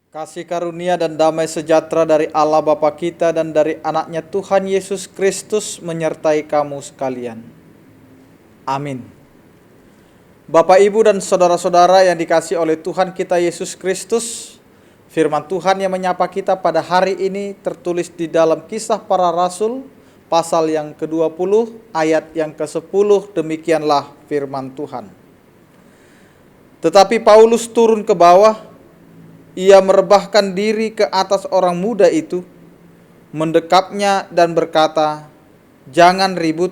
Kasih karunia dan damai sejahtera dari Allah Bapa kita dan dari anaknya Tuhan Yesus Kristus menyertai kamu sekalian. Amin. Bapak, Ibu, dan saudara-saudara yang dikasihi oleh Tuhan kita Yesus Kristus, firman Tuhan yang menyapa kita pada hari ini tertulis di dalam Kisah Para Rasul, pasal yang ke-20, ayat yang ke-10, demikianlah firman Tuhan. Tetapi Paulus turun ke bawah, ia merebahkan diri ke atas orang muda itu, mendekapnya dan berkata, "Jangan ribut,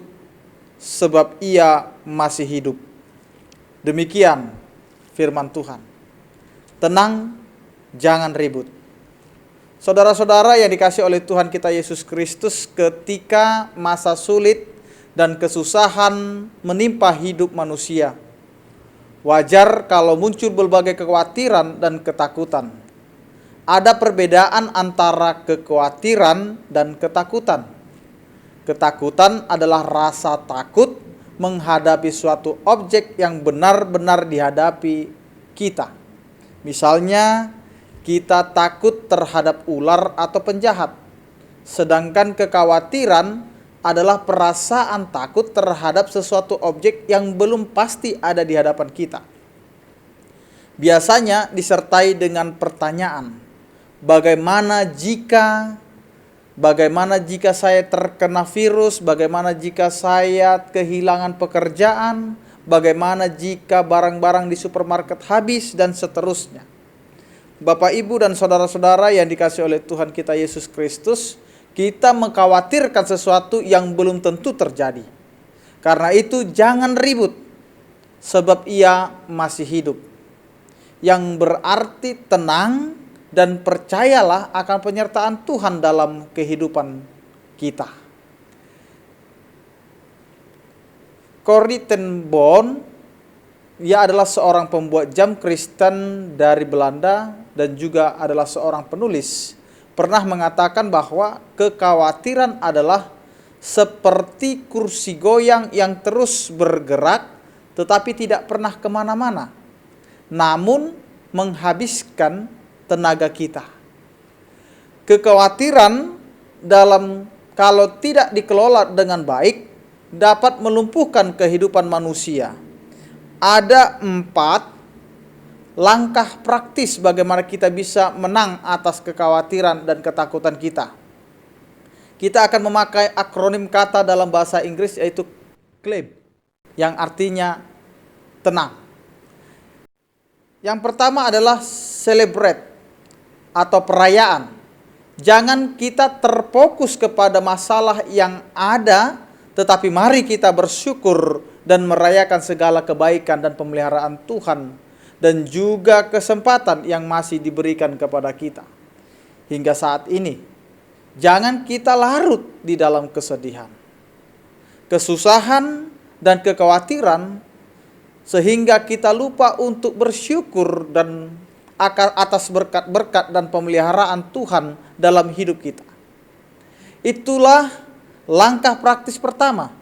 sebab ia masih hidup." Demikian firman Tuhan. Tenang, jangan ribut. Saudara-saudara yang dikasihi oleh Tuhan kita Yesus Kristus, ketika masa sulit dan kesusahan menimpa hidup manusia, wajar kalau muncul berbagai kekhawatiran dan ketakutan. Ada perbedaan antara kekhawatiran dan ketakutan. Ketakutan adalah rasa takut menghadapi suatu objek yang benar-benar dihadapi kita. Misalnya, kita takut terhadap ular atau penjahat. Sedangkan kekhawatiran adalah perasaan takut terhadap sesuatu objek yang belum pasti ada di hadapan kita. Biasanya disertai dengan pertanyaan, bagaimana jika saya terkena virus, bagaimana jika saya kehilangan pekerjaan, bagaimana jika barang-barang di supermarket habis, dan seterusnya. Bapak, Ibu, dan saudara-saudara yang dikasihi oleh Tuhan kita Yesus Kristus, kita mengkhawatirkan sesuatu yang belum tentu terjadi. Karena itu jangan ribut, sebab ia masih hidup. Yang berarti tenang dan percayalah akan penyertaan Tuhan dalam kehidupan kita. Corrie ten Boom, ia adalah seorang pembuat jam Kristen dari Belanda dan juga adalah seorang penulis, pernah mengatakan bahwa kekhawatiran adalah seperti kursi goyang yang terus bergerak tetapi tidak pernah kemana-mana, namun menghabiskan tenaga kita. Kekhawatiran kalau tidak dikelola dengan baik dapat melumpuhkan kehidupan manusia. Ada 4 langkah praktis bagaimana kita bisa menang atas kekhawatiran dan ketakutan kita. Kita akan memakai akronim kata dalam bahasa Inggris yaitu CLAIM, yang artinya tenang. Yang pertama adalah celebrate atau perayaan. Jangan kita terfokus kepada masalah yang ada, tetapi mari kita bersyukur dan merayakan segala kebaikan dan pemeliharaan Tuhan dan juga kesempatan yang masih diberikan kepada kita hingga saat ini. Jangan kita larut di dalam kesedihan, kesusahan, dan kekhawatiran sehingga kita lupa untuk bersyukur dan atas berkat-berkat dan pemeliharaan Tuhan dalam hidup kita. Itulah langkah praktis pertama.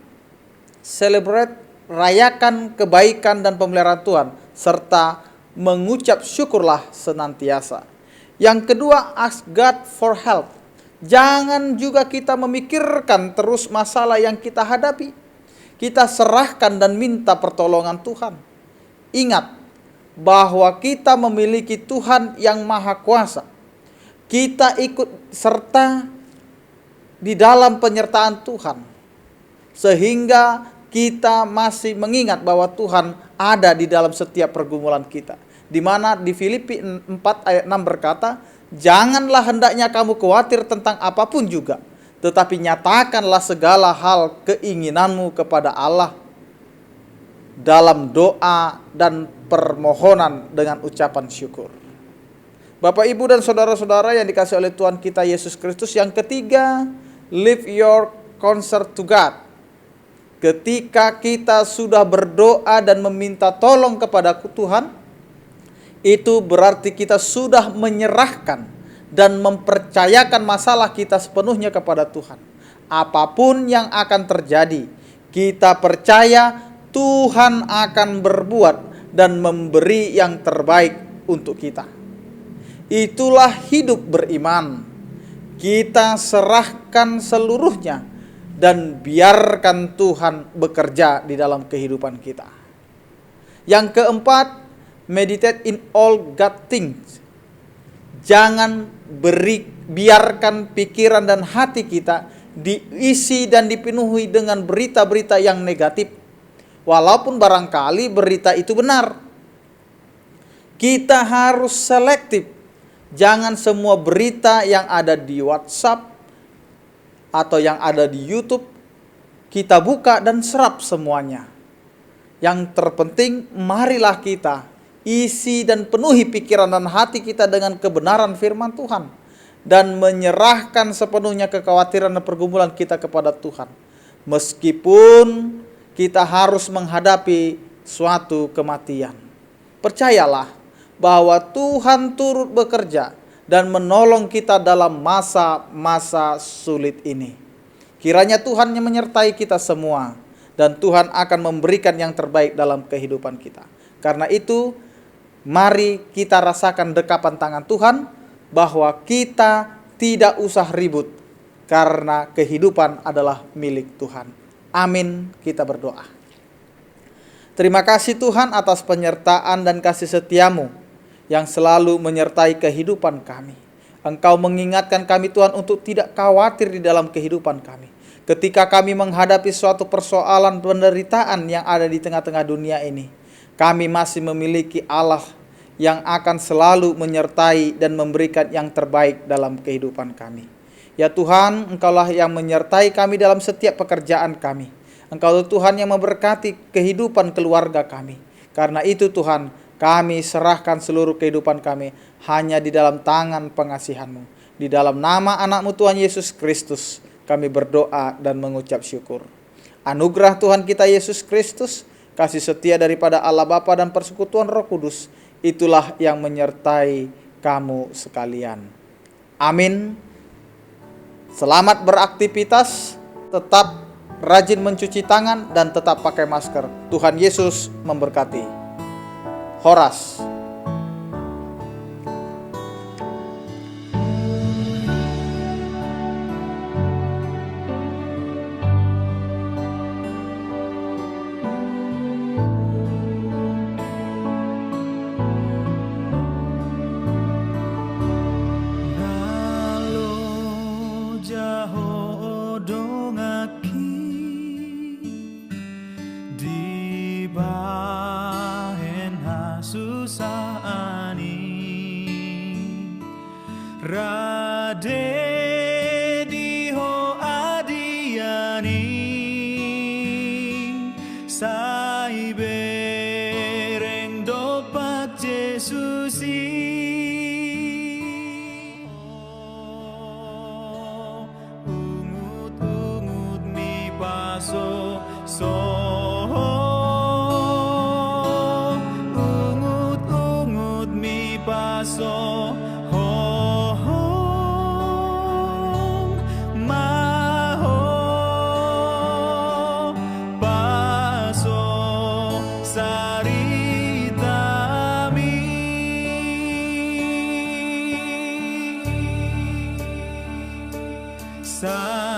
Celebrate, rayakan kebaikan dan pemeliharaan Tuhan, serta mengucap syukurlah senantiasa. Yang kedua, ask God for help. Jangan juga kita memikirkan terus masalah yang kita hadapi. Kita serahkan dan minta pertolongan Tuhan. Ingat bahwa kita memiliki Tuhan yang Maha Kuasa. Kita ikut serta di dalam penyertaan Tuhan, sehingga kita masih mengingat bahwa Tuhan ada di dalam setiap pergumulan kita. Di mana di Filipi 4 ayat 6 berkata, "Janganlah hendaknya kamu khawatir tentang apapun juga, tetapi nyatakanlah segala hal keinginanmu kepada Allah dalam doa dan permohonan dengan ucapan syukur." Bapak, Ibu, dan saudara-saudara yang dikasihi oleh Tuhan kita Yesus Kristus, yang ketiga, live your concern to God. Ketika kita sudah berdoa dan meminta tolong kepada Tuhan, itu berarti kita sudah menyerahkan dan mempercayakan masalah kita sepenuhnya kepada Tuhan. Apapun yang akan terjadi, kita percaya Tuhan akan berbuat dan memberi yang terbaik untuk kita. Itulah hidup beriman. Kita serahkan seluruhnya dan biarkan Tuhan bekerja di dalam kehidupan kita. Yang keempat, meditate in all God things. Jangan biarkan pikiran dan hati kita diisi dan dipenuhi dengan berita-berita yang negatif. Walaupun barangkali berita itu benar, kita harus selektif. Jangan semua berita yang ada di WhatsApp atau yang ada di YouTube kita buka dan serap semuanya. Yang terpenting, marilah kita isi dan penuhi pikiran dan hati kita dengan kebenaran firman Tuhan, dan menyerahkan sepenuhnya kekhawatiran dan pergumulan kita kepada Tuhan. Meskipun kita harus menghadapi suatu kematian, percayalah bahwa Tuhan turut bekerja dan menolong kita dalam masa-masa sulit ini. Kiranya Tuhan yang menyertai kita semua, dan Tuhan akan memberikan yang terbaik dalam kehidupan kita. Karena itu, mari kita rasakan dekapan tangan Tuhan, bahwa kita tidak usah ribut, karena kehidupan adalah milik Tuhan. Amin, kita berdoa. Terima kasih Tuhan atas penyertaan dan kasih setiamu yang selalu menyertai kehidupan kami. Engkau mengingatkan kami Tuhan untuk tidak khawatir di dalam kehidupan kami. Ketika kami menghadapi suatu persoalan penderitaan yang ada di tengah-tengah dunia ini, kami masih memiliki Allah yang akan selalu menyertai dan memberikan yang terbaik dalam kehidupan kami. Ya Tuhan, Engkaulah yang menyertai kami dalam setiap pekerjaan kami. Engkau Tuhan yang memberkati kehidupan keluarga kami. Karena itu Tuhan, kami serahkan seluruh kehidupan kami hanya di dalam tangan pengasihan-Mu. Di dalam nama anak-Mu Tuhan Yesus Kristus, kami berdoa dan mengucap syukur. Anugerah Tuhan kita Yesus Kristus, kasih setia daripada Allah Bapa dan persekutuan Roh Kudus, itulah yang menyertai kamu sekalian. Amin. Selamat beraktivitas, tetap rajin mencuci tangan dan tetap pakai masker. Tuhan Yesus memberkati. Horas. Rade diho adiani sai bereng dopat Yesusi ungut mi paso so ungut mi paso sa